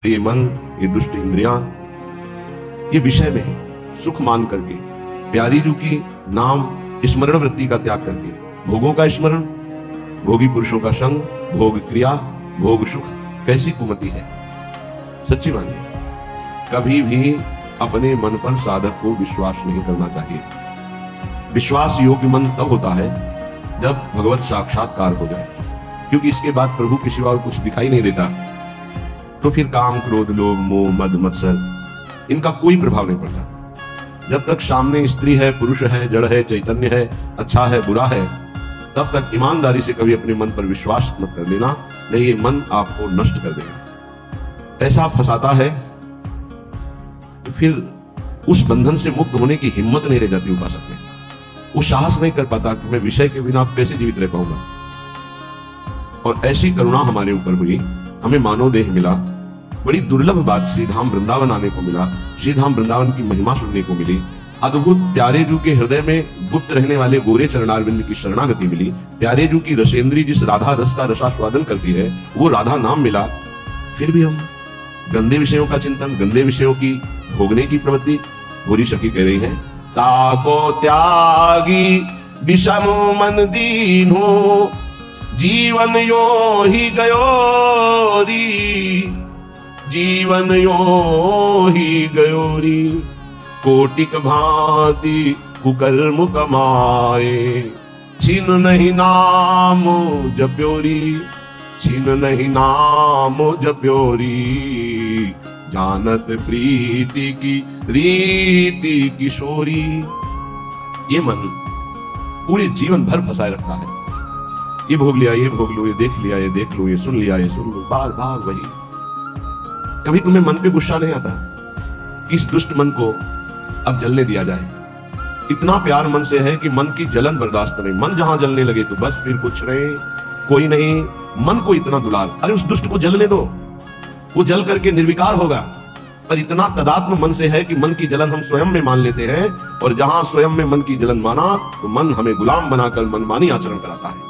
ये मन, ये दुष्ट इंद्रियां, ये विषय में सुख मान करके प्यारी रू की नाम स्मरण वृत्ति का त्याग करके भोगों का स्मरण, भोगी पुरुषों का संग, भोग क्रिया, भोग सुख, कैसी कुमति है। सच्ची मानिए, कभी भी अपने मन पर साधक को विश्वास नहीं करना चाहिए। विश्वास योग्य मन तब होता है जब भगवत साक्षात्कार हो जाए, क्योंकि इसके बाद प्रभु के सिवा और कुछ दिखाई नहीं देता। तो फिर काम, क्रोध, लोभ, मोह, मद, मत्सर, इनका कोई प्रभाव नहीं पड़ता। जब तक सामने स्त्री है, पुरुष है, जड़ है, चैतन्य है, अच्छा है, बुरा है, तब तक ईमानदारी से कभी अपने मन पर विश्वास मत कर लेना, नहीं ये मन आपको नष्ट कर देगा। ऐसा फंसाता है तो फिर उस बंधन से मुक्त होने की हिम्मत नहीं रह जाती उपासक में। वो साहस नहीं कर पाता कि मैं विषय के बिना कैसे जीवित रह पाऊंगा। और ऐसी करुणा हमारे ऊपर हुई, हमें मानव देह मिला, बड़ी दुर्लभ बात श्री धाम वृंदावन आने को मिला, श्री धाम वृंदावन की महिमा सुनने को मिली, अद्भुत प्यारे जू के हृदय में गुप्त रहने वाले गोरे चरणारविंद की शरणागति मिली, प्यारे जू की रसेंद्री जिस राधा रस का रसास्वादन करती है वो राधा नाम मिला। फिर भी हम गंदे विषयों का चिंतन, गंदे विषयों की भोगने की प्रवृत्ति। गोरी सखी कह रही है, ताको त्यागी विषम मन दीनो, जीवन यो ही गयो री, जीवन यो ही गयो री, कोटिक भांति कुकर्म कमाए, छिन नहीं नाम जप्योरी, छिन नहीं नाम जप्योरी, जानत प्रीति की रीति किशोरी। ये मन पूरे जीवन भर फंसाए रखता है। ये भोग लिया, ये भोग लो, ये देख लिया, ये देख लो, ये सुन लिया, ये सुन लो, बार बार वही। कभी तुम्हें मन पे गुस्सा नहीं आता कि इस दुष्ट मन को अब जलने दिया जाए। इतना प्यार मन से है कि मन की जलन बर्दाश्त नहीं। मन जहां जलने लगे तो बस फिर कुछ नहीं, कोई नहीं। मन को इतना दुलार, अरे उस दुष्ट को जलने दो, वो जल करके निर्विकार होगा। पर इतना तदात्म मन से है कि मन की जलन हम स्वयं में मान लेते हैं, और जहां स्वयं में मन की जलन माना तो मन हमें गुलाम बनाकर मनमानी आचरण कराता है।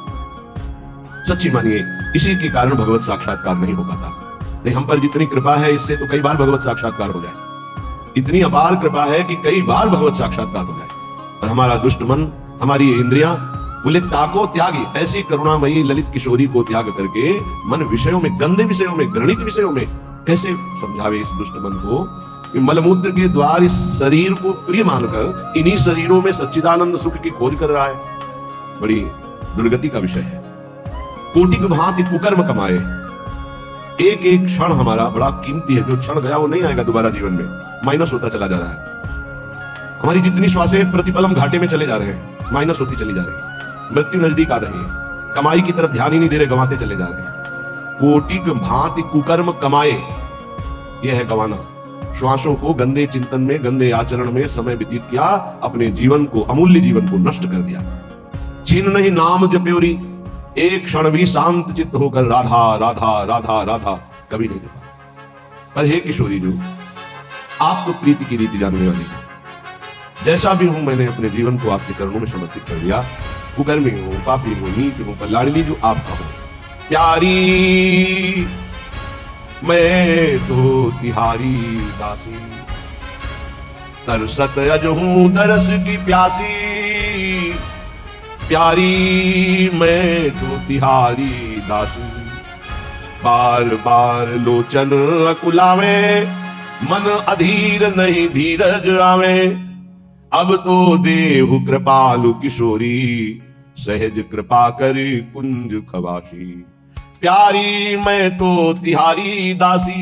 सच्ची मानिए, इसी के कारण भगवत साक्षात्कार नहीं हो पाता। नहीं, हम पर जितनी कृपा है इससे तो कई बार भगवत साक्षात्कार हो जाए। इतनी अपार कृपा है कि कई बार भगवत साक्षात्कार हो जाए। और हमारा दुष्ट मन, हमारी इंद्रियां बोले ताको त्यागी, ऐसी करुणामयी ललित किशोरी को त्याग करके मन विषयों में, गंदे विषयों में, घृणित विषयों में कैसे समझावे इस दुष्ट मन को कि मलमूत्र के द्वार इस शरीर को प्रिय मानकर इन्हीं शरीरों में सच्चिदानंद सुख की खोज कर रहा है। बड़ी दुर्गति का विषय है। कोटिक भांति कुकर्म कमाए। एक एक क्षण हमारा बड़ा कीमती है। जो क्षण गया वो नहीं आएगा दोबारा जीवन में, माइनस होता चला जा रहा है। हमारी जितनी श्वासें प्रतिपल हम घाटे में चले जा रहे हैं, माइनस होती चली जा रही है। मृत्यु नजदीक आ रही है। कमाई की तरफ ध्यान ही नहीं दे रहे, गंवाते चले जा रहे हैं। कोटिक भांति कुकर्म कमाए, यह है गंवाना। श्वासों को गंदे चिंतन में, गंदे आचरण में समय व्यतीत किया, अपने जीवन को, अमूल्य जीवन को नष्ट कर दिया। छिन नहीं नाम जप्योरी, एक क्षण भी शांत चित्त होकर राधा राधा राधा राधा कभी नहीं कर पाया। पर हे किशोरी जो, आप तो प्रीति की रीति जानने वाली है। जैसा भी हूं, मैंने अपने जीवन को आपके चरणों में समर्पित कर दिया। कुकर्मी हूं, पापी हूं, नीच हूं, पर लाडली जो आपका हूं। प्यारी मैं तो तिहारी दासी, तरसत अज हूं दरस की प्यासी, प्यारी मैं तो तिहारी दासी, बार बार लोचन अकुलावे, मन अधीर नहीं धीरज आवे, अब तो देहु कृपालु किशोरी, सहज कृपा करी कुंज खवासी, प्यारी मैं तो तिहारी दासी।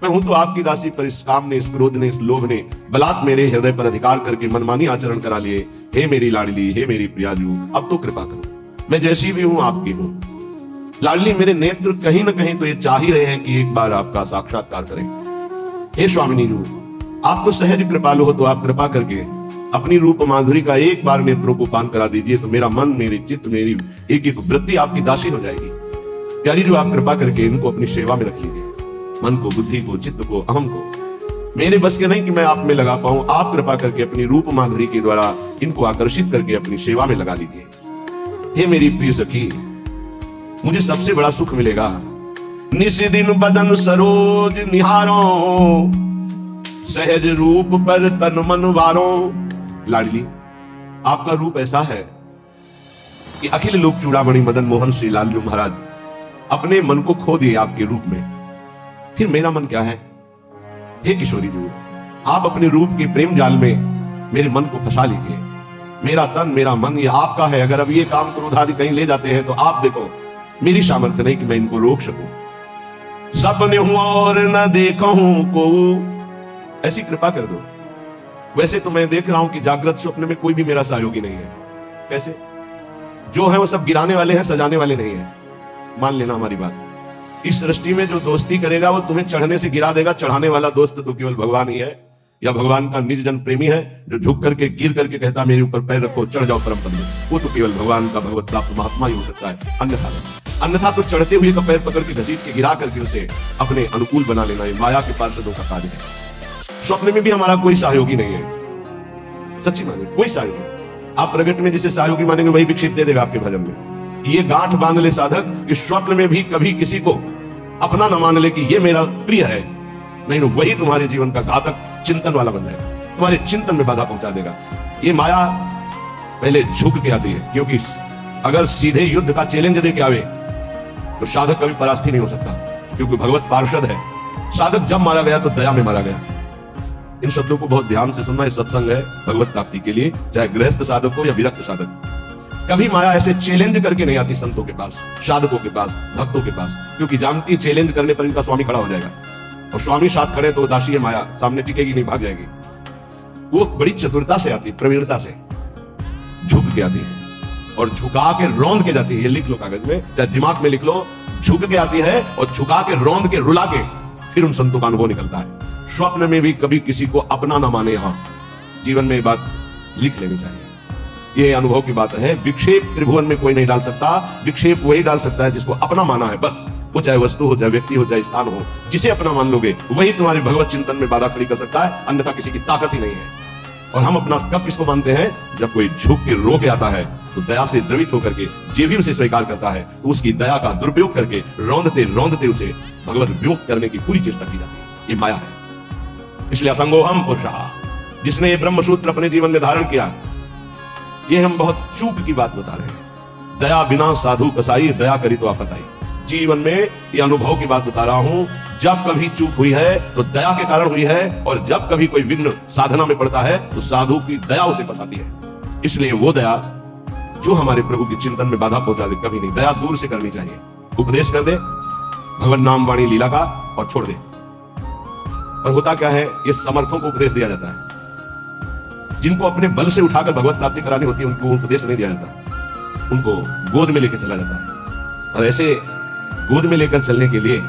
मैं हूं तो आपकी दासी, पर इस काम ने, इस क्रोध ने, इस लोभ ने बलात् मेरे हृदय पर अधिकार करके मनमानी आचरण करा लिए। हे मेरी लाडली, हे मेरी प्रियाजू, अब तो कृपा करो। मैं जैसी भी हूं आपकी हूं। लाडली, मेरे नेत्र कहीं ना कहीं तो ये चाह ही रहे हैं कि एक बार आपका साक्षात्कार करें। हे स्वामिनी जू, आप तो सहज कृपालु हो, तो आप कृपा करके अपनी रूप माधुरी का एक बार नेत्रों को पान करा दीजिए, तो मेरा मन, मेरी चित्त, मेरी एक एक वृत्ति आपकी दासी हो जाएगी। प्यारी जो, आप कृपा करके इनको अपनी सेवा में रख लीजिए। मन को, बुद्धि को, चित्त को, अहम को। मेरे बस के नहीं कि मैं आप में लगा पाऊं, आप कृपा करके अपनी रूप माधुरी के द्वारा इनको आकर्षित करके अपनी सेवा में लगा लीजिए। हे मेरी प्रिय सखी, मुझे सबसे बड़ा सुख मिलेगा निस दिन बदन सरोज निहारो, सहज रूप पर तन मन वारो। लाडली, आपका रूप ऐसा है कि अखिल लोक चूड़ामणि मदन मोहन श्री लालजू महाराज अपने मन को खो दिए आपके रूप में। फिर मेरा मन क्या है? हे किशोरी जी, आप अपने रूप के प्रेम जाल में मेरे मन को फंसा लीजिए। मेरा तन मेरा मन ये आपका है। अगर अब ये काम क्रोध आदि कहीं ले जाते हैं तो आप देखो, मेरी सामर्थ्य नहीं कि मैं इनको रोक सकूं। सपने हूं और न देखा हूं को, ऐसी कृपा कर दो। वैसे तो मैं देख रहा हूं कि जागृत स्वप्न में कोई भी मेरा सहयोगी नहीं है। कैसे? जो है वो सब गिराने वाले हैं, सजाने वाले नहीं है। मान लेना हमारी बात। इस सृष्टि में जो दोस्ती करेगा वो तुम्हें चढ़ने से गिरा देगा। चढ़ाने वाला दोस्त तो केवल भगवान ही है, या भगवान का निज जन प्रेमी है जो झुक करके गिर करके कहता मेरे ऊपर पैर रखो, चढ़ जाओ परम पद में। वो तो केवल भगवान का भगवत प्राप्त महात्मा ही हो सकता है, अन्यथा तो चढ़ते हुए का पैर पकड़ के घसीट के गिरा करके उसे अपने अनुकूल बना लेना है माया के पार्षदों का कार्य है। स्वप्न में भी हमारा कोई सहयोगी नहीं है। सच्ची माने कोई सहयोगी। आप प्रगट में जिसे सहयोगी मानेंगे वही विक्षेप दे देगा आपके भजन में। ये गांठ बांध ले साधक कि स्वप्न में भी कभी किसी को अपना न मान ले कि ये मेरा प्रिय है, नहीं तो वही तुम्हारे जीवन का घातक चिंतन वाला बन जाएगा, तुम्हारे चिंतन में बाधा पहुंचा देगा। ये माया पहले झुक के आती है, क्योंकि अगर सीधे युद्ध का चैलेंज दे के आवे तो साधक कभी परास्त ही नहीं हो सकता, क्योंकि भगवत पार्षद है। साधक जब मारा गया तो दया में मारा गया। इन शब्दों को बहुत ध्यान से सुनना। सत्संग है भगवत प्राप्ति के लिए, चाहे गृहस्थ साधक हो या विरक्त साधक। कभी माया ऐसे चैलेंज करके नहीं आती संतों के पास, साधकों के पास, भक्तों के पास, क्योंकि जानती चैलेंज करने पर इनका स्वामी खड़ा हो जाएगा, और स्वामी साथ खड़े तो दासी है माया, सामने टिकेगी नहीं, भाग जाएगी। वो बड़ी चतुरता से आती, प्रवीणता से झुक के आती है और झुका के रौंद के जाती है। ये लिख लो कागज में, चाहे दिमाग में लिख लो। झुक के आती है और झुका के रौंद के रुला के फिर उन संतों का अनुभव निकलता है। स्वप्न में भी कभी किसी को अपना ना माने। यहां जीवन में ये बात लिख लेनी चाहिए। ये अनुभव की बात है। विक्षेप त्रिभुवन में कोई नहीं डाल सकता। विक्षेप वही डाल सकता है जिसको अपना माना है, बस। वो चाहे वस्तु हो, चाहे व्यक्ति हो, चाहे स्थान हो, जिसे अपना मान लोगे वही तुम्हारे भगवत चिंतन में बाधा खड़ी कर सकता है, अन्यथा किसी की ताकत ही नहीं है। और हम अपना कब किसको मानते हैं? जब कोई झुक के रो के आता है तो दया से द्रवित होकर के जेबी से स्वीकार करता है, तो उसकी दया का दुरुपयोग करके रौंदते रौंदते उसे भगवत विमुक्त करने की पूरी चेष्टा की जाती है। ये माया है। इसलिए असंगोहम पुरुषः, जिसने ये ब्रह्म सूत्र अपने जीवन में धारण किया, ये हम बहुत चूक की बात बता रहे हैं। दया बिना साधु कसाई, दया करी तो आफत आई। जीवन में ये अनुभव की बात बता रहा हूं। जब कभी चूक हुई है तो दया के कारण हुई है, और जब कभी कोई विघ्न साधना में पड़ता है तो साधु की दया उसे फंसाती है। इसलिए वो दया जो हमारे प्रभु के चिंतन में बाधा पहुंचा दे, कभी नहीं। दया दूर से करनी चाहिए। उपदेश कर दे भगवान नाम वाणी लीला का और छोड़ दे। और होता क्या है, ये समर्थों को उपदेश दिया जाता है। जिनको अपने बल से उठाकर भगवत प्राप्ति करानी होती है उनको उपदेश नहीं दिया जाता, उनको गोद में लेकर चला जाता है। और ऐसे गोद में लेकर चलने के लिए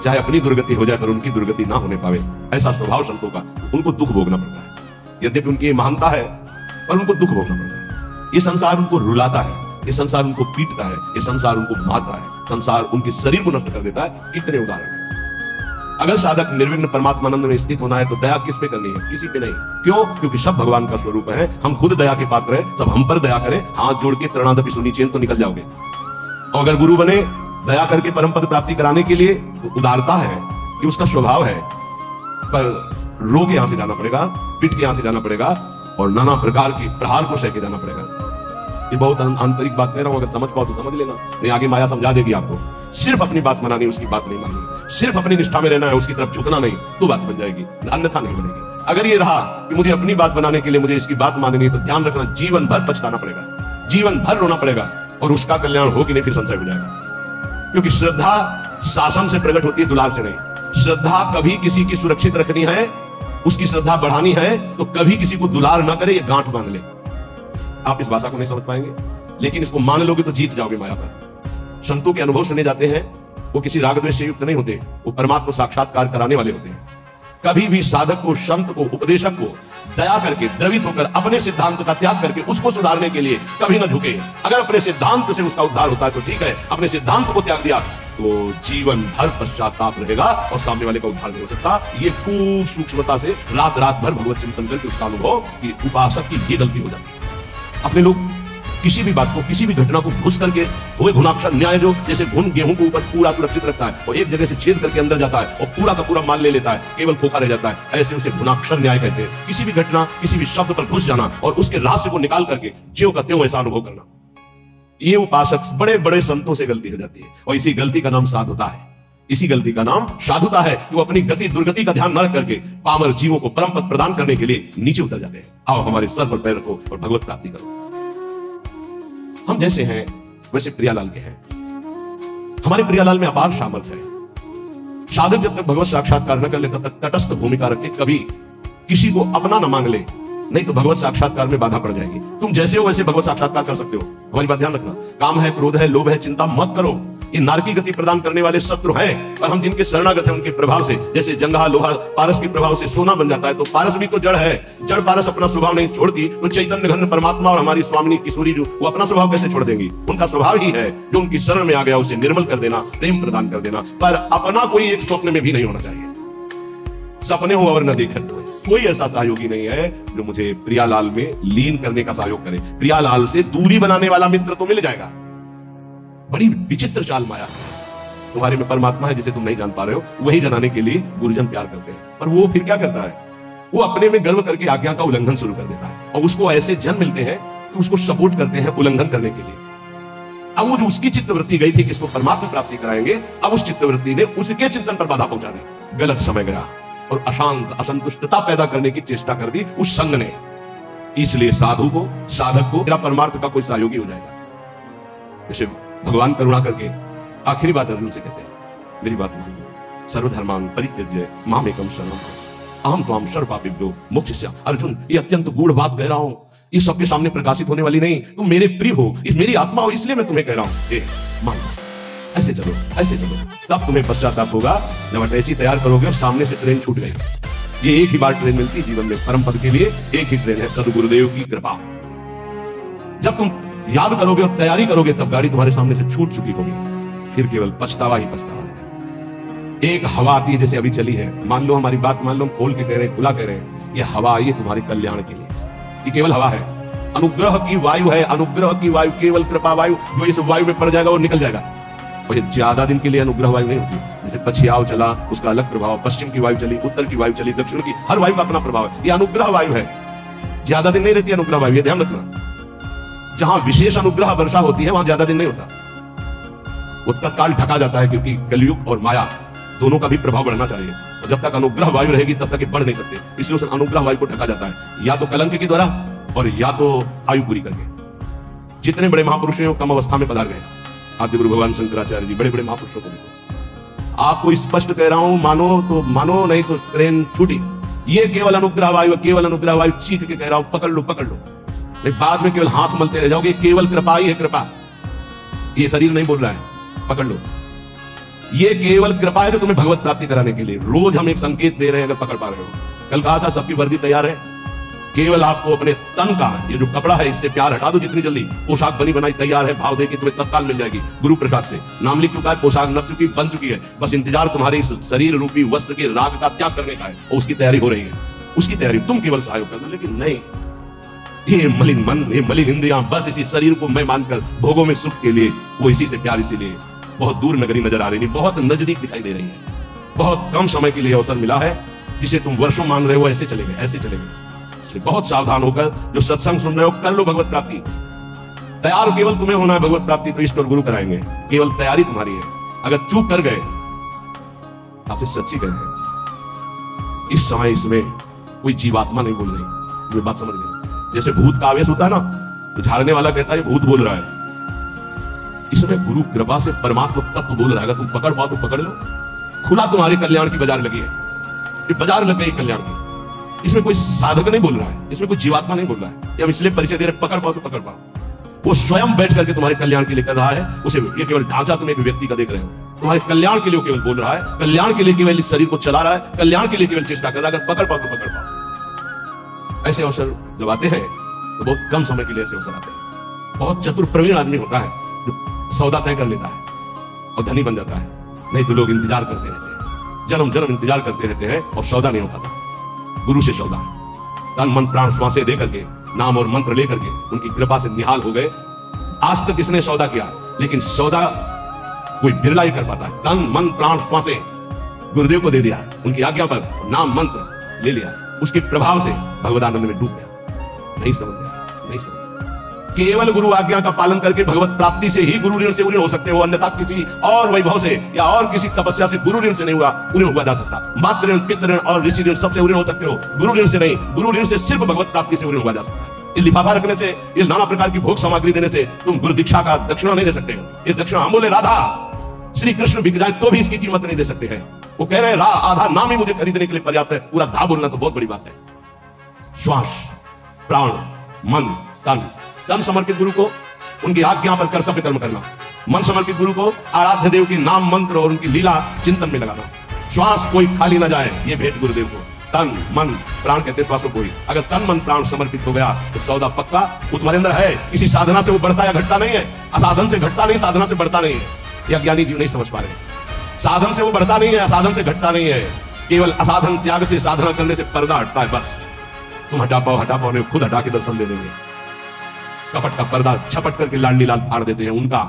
चाहे अपनी दुर्गति हो जाए पर उनकी दुर्गति ना होने पावे, ऐसा स्वभाव संतों का, उनको दुख भोगना पड़ता है। यद्यपि उनकी महानता है पर उनको दुख भोगना पड़ता है। ये संसार उनको रुलाता है, ये संसार उनको पीटता है, ये संसार उनको मारता है, संसार उनके शरीर को नष्ट कर देता है। कितने उदाहरण हैं। अगर साधक निर्विघ्न परमात्मानंद में स्थित होना है तो दया किस पे करनी है? किसी पे नहीं। क्यों? क्योंकि सब भगवान का स्वरूप है। हम खुद दया के पात्र हैं, सब हम पर दया करें। हाथ जोड़ के तृणादपि सुनी चेन तो निकल जाओगे। और अगर गुरु बने दया करके परम पद प्राप्ति कराने के लिए, तो उदारता है, ये उसका स्वभाव है। पर रो के यहां से जाना पड़ेगा, पीट के यहां से जाना पड़ेगा, और नाना प्रकार की प्रहार को सह के जाना पड़ेगा। ये बहुत आंतरिक बात कह रहा हूं, अगर समझ पाओ तो समझ लेना, नहीं आगे माया समझा देगी आपको। सिर्फ अपनी बात मनानी, उसकी बात नहीं माननी। सिर्फ अपनी निष्ठा में रहना है, उसकी तरफ झुकना नहीं, तो बात बन जाएगी, अन्यथा नहीं बनेगी। अगर ये रहा कि मुझे अपनी बात बनाने के लिए मुझे इसकी बात माननी नहीं, तो ध्यान रखना जीवन भर पछताना पड़ेगा, जीवन भर रोना पड़ेगा, और उसका कल्याण हो कि नहीं फिर संशय हो जाएगा। क्योंकि श्रद्धा शासन से प्रकट होती है, दुलार से नहीं। श्रद्धा कभी किसी की सुरक्षित रखनी है, उसकी श्रद्धा बढ़ानी है, तो कभी किसी को दुलार ना करे, ये गांठ बांध ले। आप इस भाषा को नहीं समझ पाएंगे, लेकिन इसको मान लोगे तो जीत जाओगे माया पर। संतों के अनुभव सुने जाते हैं, वो किसी राग द्वेष से युक्त नहीं होते, वो परमात्मा साक्षात्कार कराने वाले होते हैं। कभी भी साधक को, संत को, उपदेशक को दया करके, द्रवित होकर, अपने सिद्धांत का त्याग करके उसको सुधारने के लिए कभी ना झुके। अगर अपने सिद्धांत से उसका उद्धार होता है तो ठीक है, अपने सिद्धांत को त्याग दिया तो जीवन भर पश्चाताप रहेगा और सामने वाले का उद्धार नहीं हो सकता। ये खूब सूक्ष्मता से रात रात भर भगवत चिंतन करके उसका अनुभव कि उपासक की ये गलती हो जाती है। अपने लोग किसी भी बात को, किसी भी घटना को घुस करके, वो घुनाक्षर न्याय जो जैसे घुन गेहूं को ऊपर पूरा सुरक्षित रखता है और एक जगह से छेद करके अंदर जाता है और पूरा का पूरा माल ले लेता है, केवल खोखा रह जाता है, ऐसे उसे घुनाक्षर न्याय कहते हैं। किसी भी घटना, किसी भी शब्द पर घुस जाना और उसके रहस्य को निकाल करके ज्यों का त्यों ऐसा अनुभव करना, ये उपासक बड़े बड़े संतों से गलती हो जाती है और इसी गलती का नाम साधुता है। इसी गलती का नाम साधुता है कि वो अपनी गति दुर्गति का ध्यान न रख करके पामर जीवों को परम पद प्रदान करने के लिए नीचे उतर जाते हैं। आओ हमारे सर पर पैर रखो और भगवत प्राप्ति करो। हम जैसे हैं वैसे प्रियालाल के हैं। हमारे प्रियालाल में अपार सामर्थ्य है। साधक जब तक भगवत साक्षात्कार न कर ले तब तक तटस्थ भूमिका रखे, कभी किसी को अपना न मांग ले, नहीं तो भगवत साक्षात्कार में बाधा पड़ जाएगी। तुम जैसे हो वैसे भगवत साक्षात्कार कर सकते हो। हमारी बात ध्यान रखना। काम है, क्रोध है, लोभ है, चिंता मत करो। ये नारकी गति प्रदान करने वाले शत्रु हैं, पर हम जिनके शरणागत हैं उनके प्रभाव से, जैसे जंगा लोहा पारस के प्रभाव से सोना बन जाता है, तो पारस भी तो जड़ है। जड़ पारस अपना स्वभाव नहीं छोड़ती, तो चैतन्य घन परमात्मा और हमारी स्वामिनी किशोरी जो वो अपना स्वभाव कैसे छोड़ देंगी? उनका स्वभाव ही है जो उनकी शरण में आ गया उसे निर्मल कर देना, प्रेम प्रदान कर देना। पर अपना कोई एक स्वप्न में भी नहीं होना चाहिए। सपने हो और न देखे तो कोई ऐसा सहयोगी नहीं है जो मुझे प्रियालाल में लीन करने का सहयोग करे। प्रियालाल से दूरी बनाने वाला मित्र तो मिल जाएगा। बड़ी विचित्र चाल माया है। तुम्हारे में परमात्मा है जिसे तुम नहीं जान पा रहे हो, वही जनाने के लिए गुरुजन प्यार करते हैं। पर वो फिर क्या करता है? वो अपने में गर्व करके आज्ञा का उल्लंघन शुरू कर देता है और उसको ऐसे जन मिलते हैं कि उसको सपोर्ट करते हैं उल्लंघन करने के लिए। अब वो जो उसकी चित्तवृत्ति गई थी कि इसको परमात्मा प्राप्ति कराएंगे, अब उस चित्तवृत्ति ने उसके चिंतन पर बाधा पहुंचा दी। गलत समय गया और अशांत असंतुष्टता पैदा करने की चेष्टा कर दी उस संघ ने। इसलिए साधु को, साधक को मेरा परमार्थ का कोई सहयोगी हो जाएगा। जैसे भगवान करुणा करके आखिरी बात अर्जुन से कहते हैं, मेरी बात मानो, सर्वधर्मान परित्यज्य मामेकम शरणम अहम त्वाम सर्वपापेभ्यो मोक्षयिष्यामि। अर्जुन, ये अत्यंत गूढ़ बात कह रहा हूं, ये सबके सामने प्रकाशित होने वाली नहीं। तुम मेरे प्रिय हो, इस मेरी आत्मा हो, इसलिए मैं तुम्हें कह रहा हूं। मान लो, ऐसे चलो, ऐसे चलो, तब तुम्हें पश्चाताप होगा जब अटैची तैयार करोगे और सामने से ट्रेन छूट गई। ये एक ही बार ट्रेन मिलती है जीवन में, परम पद के लिए एक ही ट्रेन है, सदगुरुदेव की कृपा। जब तुम याद करोगे और तैयारी करोगे तब गाड़ी तुम्हारे सामने से छूट चुकी होगी, फिर केवल पछतावा ही पछतावा है। एक हवा आती है जैसे अभी चली है, मान लो हमारी बात मान लो, खोल के कह रहे हैं, खुला कह रहे हैं, ये हवा आई है तुम्हारे कल्याण के लिए। ये केवल हवा है, अनुग्रह की वायु है, अनुग्रह की वायु, केवल कृपा वायु। जो इस वायु में पड़ जाएगा वो निकल जाएगा। और ये ज्यादा दिन के लिए अनुग्रह वायु नहीं होती। जैसे पछियाव चला उसका अलग प्रभाव, पश्चिम की वायु चली, उत्तर की वायु चली, दक्षिण की, हर वायु का अपना प्रभाव है। ये अनुग्रह वायु है, ज्यादा दिन नहीं रहती अनुग्रह वायु, ये ध्यान रखना। जहां विशेष अनुग्रह वर्षा होती है वहां ज्यादा दिन नहीं होता, वो तत्काल ढका जाता है, क्योंकि कलयुग और माया दोनों का भी प्रभाव बढ़ना चाहिए। और जब तक अनुग्रह वायु रहेगी तब तक ये बढ़ नहीं सकते, इसलिए उस अनुग्रह वायु को ढका जाता है, या तो कलंक के द्वारा और या तो आयु पूरी करके। जितने बड़े महापुरुष हैं वो कम अवस्था में पधार गए। आदि गुरु भगवान शंकराचार्य जी, बड़े बड़े महापुरुषों को देखो। आपको स्पष्ट कह रहा हूं, मानो तो मानो, नहीं तो ट्रेन छूटी। ये केवल अनुग्रह वायु, केवल अनुग्रह वायु, चीख के कह रहा हूं, पकड़ लो पकड़ लो, नहीं बाद में केवल हाथ मलते रह जाओगे। केवल कृपा ही है, कृपा। ये शरीर नहीं बोल रहा है, पकड़ लो। ये केवल कृपा है जो तुम्हें भगवत प्राप्ति कराने के लिए। रोज हम एक संकेत दे रहे हैं, अगर पकड़ पा रहे हो। कल कहा था सबकी वर्दी तैयार है, केवल आपको अपने तन का ये जो कपड़ा है इससे प्यार हटा दो जितनी जल्दी। पोशाक बनी बनाई तैयार है, भाव दे के तुम्हें तत्काल मिल जाएगी। गुरु प्रसाद से नाम लिख चुका है, पोशाक नप चुकी, बन चुकी है, बस इंतजार तुम्हारे इस शरीर रूपी वस्त्र के राग का त्याग करने का है, और उसकी तैयारी हो रही है। उसकी तैयारी तुम केवल सहयोग करना। लेकिन नहीं, ये मलिन मन, ये मलिन इंद्रियां बस इसी शरीर को मैं मानकर भोगों में सुख के लिए, वो इसी से प्यार, इसीलिए बहुत दूर नगरी नजर आ रही नहीं, बहुत नजदीक दिखाई दे रही है। बहुत कम समय के लिए अवसर मिला है, जिसे तुम वर्षों मान रहे हो, ऐसे चले गए, ऐसे चले गए। बहुत सावधान होकर जो सत्संग सुन रहे हो, कर लो भगवत प्राप्ति। तैयार केवल तुम्हें होना है भगवत प्राप्ति, तो इष्ट और गुरु कराएंगे, केवल तैयारी तुम्हारी है। अगर चूक कर गए, आपसे सच्ची कह रहे हैं, इस समय इसमें कोई जीवात्मा नहीं बोल रही, तुम्हें बात समझ लेना। जैसे भूत का आवेश होता है ना, तो झाड़ने वाला कहता है भूत बोल रहा है, इसमें गुरु कृपा से परमात्मा तत्व बोल रहा है। अगर तुम पकड़ पाओ तो पकड़ लो। खुला तुम्हारे कल्याण की बाजार लगी है, ये बाजार लग गई कल्याण की। इसमें कोई साधक नहीं बोल रहा है, इसमें कोई जीवात्मा नहीं बोल रहा है, ये हम इसलिए परिचय दे रहे, पकड़ पाओ तो पकड़ पाओ। वो स्वयं बैठ करके तुम्हारे कल्याण के लिए कर रहा है। उसे ये केवल ढांचा तुम एक व्यक्ति का देख रहे हो, तुम्हारे कल्याण के लिए केवल बोल रहा है, कल्याण के लिए केवल इस शरीर को चला रहा है, कल्याण के लिए केवल चेष्टा कर रहा है। अगर पकड़ पाओ तो पकड़ पाओ। ऐसे अवसर जब आते हैं तो बहुत कम समय के लिए ऐसे अवसर आते हैं। बहुत चतुर प्रवीण आदमी होता है जो सौदा तय कर लेता है और धनी बन जाता है, नहीं तो लोग इंतजार करते रहते हैं, जन्म जन्म इंतजार करते रहते हैं और सौदा नहीं हो पाता। गुरु से सौदा, तन मन प्राण श्वासें दे करके, नाम और मंत्र लेकर के उनकी कृपा से निहाल हो गए, आज तक जिसने सौदा किया, लेकिन सौदा कोई बिरला ही कर पाता है। तन मन प्राण श्वासें गुरुदेव को दे दिया, उनकी आज्ञा पर नाम मंत्र ले लिया, उसके प्रभाव से भगवदानंद में डूब गया। नहीं समझ गया, नहीं समझ गया। केवल गुरु आज्ञा का पालन करके भगवत प्राप्ति से ही गुरु ऋण से ऋण हो सकते हो, अन्यथा किसी और वैभव से या और किसी तपस्या से गुरु ऋण से नहीं हुआ जा सकता। मातृ ऋण, पितृ ऋण और ऋषि ऋण सबसे ऋण हो सकते हो, गुरु ऋण से नहीं। गुरु ऋण से सिर्फ भगवत प्राप्ति से ऋण हुआ जा सकता है। ये लिफाफा रखने से, ये नाना प्रकार की भोग सामग्री देने से तुम गुरु दीक्षा का दक्षिणा नहीं दे सकते हो। ये दक्षिणा हम बोले राधा श्री कृष्ण बिक जाए तो भी इसकी कीमत नहीं दे सकते हैं। वो कह रहे हैं आधा नाम ही मुझे खरीदने के लिए पर्याप्त है, पूरा धा बोलना तो बहुत बड़ी बात है। श्वास, प्राण, मन, तन समर्पित गुरु को उनकी आज्ञा पर कर्तव्य कर्म करना, मन समर्पित गुरु को आराध्य देव की नाम मंत्र और उनकी लीला चिंतन में लगाना। श्वास कोई खाली ना जाए, ये भेंट गुरुदेव को। तन मन प्राण कहते श्वास को कोई, अगर तन मन प्राण समर्पित हो गया तो सौदा पक्का। वो तुम्हारे अंदर है, किसी साधना से वो बढ़ता या घटता नहीं है, असाधन से घटता नहीं, साधना से बढ़ता नहीं है। ये अज्ञानी जीव नहीं समझ पा रहे। साधन से वो बढ़ता नहीं है, असाधन से घटता नहीं है। केवल असाधन त्याग से, साधना करने से पर्दा हटता है बस। तुम हटा पाओ ने खुद हटा के दर्शन दे देंगे। कपट का पर्दा छपट करके लाडली लाल फाड़ देते हैं, उनका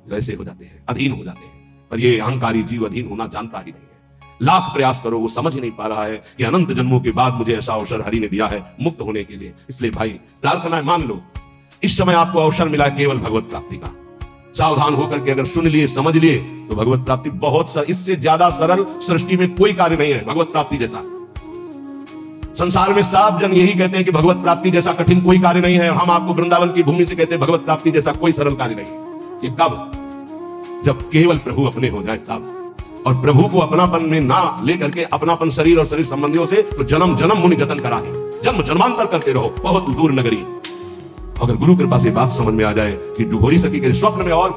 वैसे हो जाते हैं, अधीन हो जाते हैं। पर ये अहंकारी जीव अधीन होना जानता ही नहीं है। लाख प्रयास करो, वो समझ ही नहीं पा रहा है कि अनंत जन्मों के बाद मुझे ऐसा अवसर हरि ने दिया है मुक्त होने के लिए। इसलिए भाई प्रार्थना मान लो, इस समय आपको अवसर मिला है केवल भगवत प्राप्ति का। सावधान होकर के अगर सुन लिए, समझ लिए तो भगवत प्राप्ति बहुत इससे ज्यादा सरल सृष्टि में कोई कार्य नहीं है भगवत प्राप्ति जैसा। संसार में सब जन यही कहते हैं कि भगवत प्राप्ति जैसा कठिन कोई कार्य नहीं है। हम आपको वृंदावन की भूमि से कहते हैं भगवत प्राप्ति जैसा कोई सरल कार्य नहीं है। ये कब? जब केवल प्रभु अपने हो जाए तब। और प्रभु को अपनापन में ना लेकर के अपनापन शरीर और शरीर संबंधियों से तो जन्म जन्म मुनि जतन करा है, जन्म जन्मांतर करते रहो, बहुत दूर नगरी। अगर गुरु कृपा से बात समझ में आ जाए कि डुबोरी सखी के स्वप्न में और